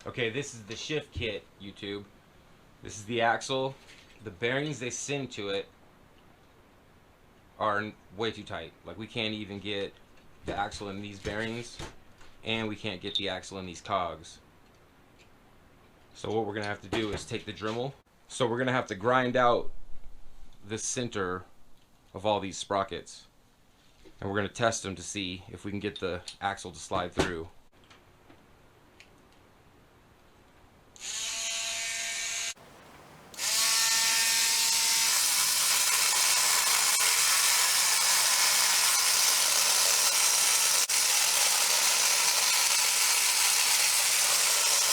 Okay, this is the shift kit, YouTube. This is the axle. The bearings they send to it are way too tight. Like, we can't even get the axle in these bearings, and we can't get the axle in these cogs. So what we're gonna have to do is take the Dremel. So we're gonna have to grind out the center of all these sprockets, and we're gonna test them to see if we can get the axle to slide through.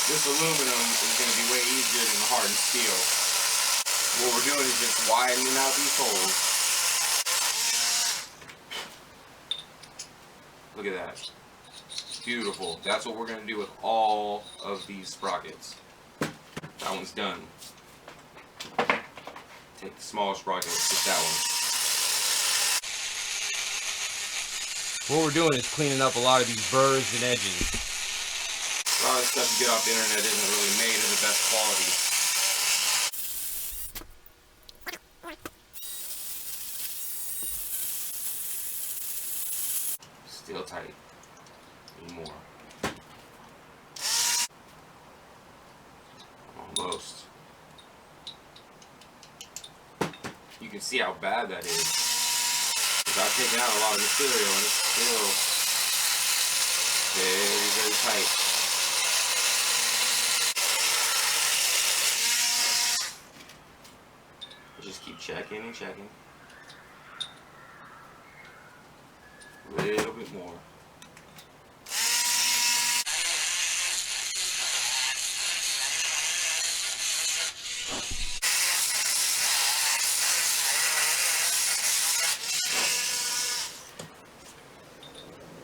This aluminum is going to be way easier than the hardened steel. What we're doing is just widening out these holes. Look at that. Beautiful. That's what we're going to do with all of these sprockets. That one's done. Take the smaller sprocket, just that one. What we're doing is cleaning up a lot of these burrs and edges. A lot of stuff you get off the internet isn't really made of the best quality. Still tight. Need more. Almost. You can see how bad that is. Because I've taken out a lot of material and it's still very, very tight. Just keep checking and checking. A little bit more.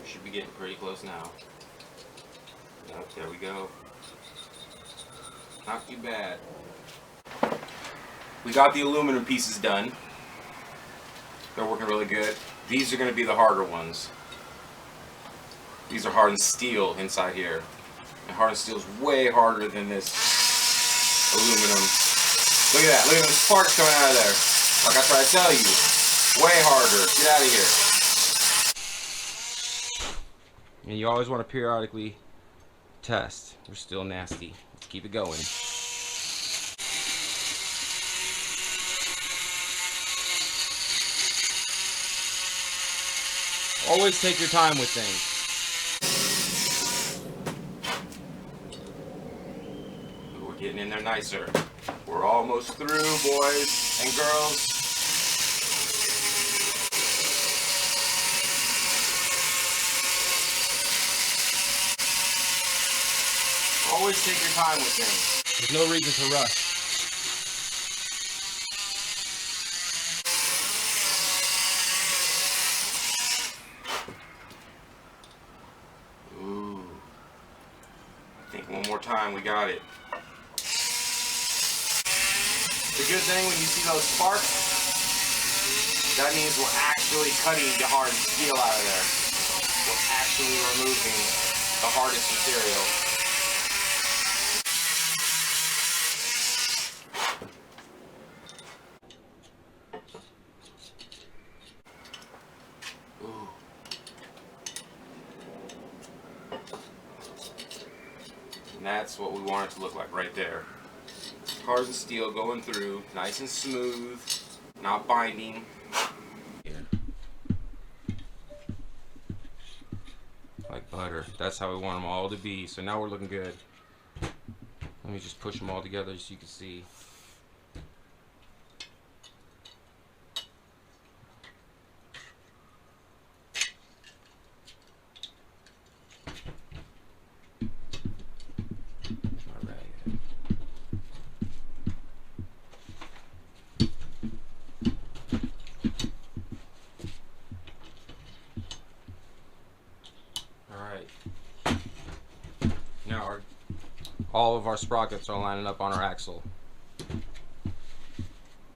Should be getting pretty close now. Yep, there we go. Not too bad. We got the aluminum pieces done. They're working really good. These are going to be the harder ones. These are hardened steel inside here. And hardened steel is way harder than this aluminum. Look at that. Look at the sparks coming out of there. Like I tried to tell you. Way harder. Get out of here. And you always want to periodically test. We're still nasty. Let's keep it going. Always take your time with things. We're getting in there nicer. We're almost through, boys and girls. Always take your time with things. There's no reason to rush. One more time, we got it. The good thing when you see those sparks, that means we're actually cutting the hard steel out of there. We're actually removing the hardest material. And that's what we want it to look like right there. Hardened steel going through, nice and smooth, not binding. Here. Like butter. That's how we want them all to be. So now we're looking good. Let me just push them all together so you can see. Now all of our sprockets are lining up on our axle.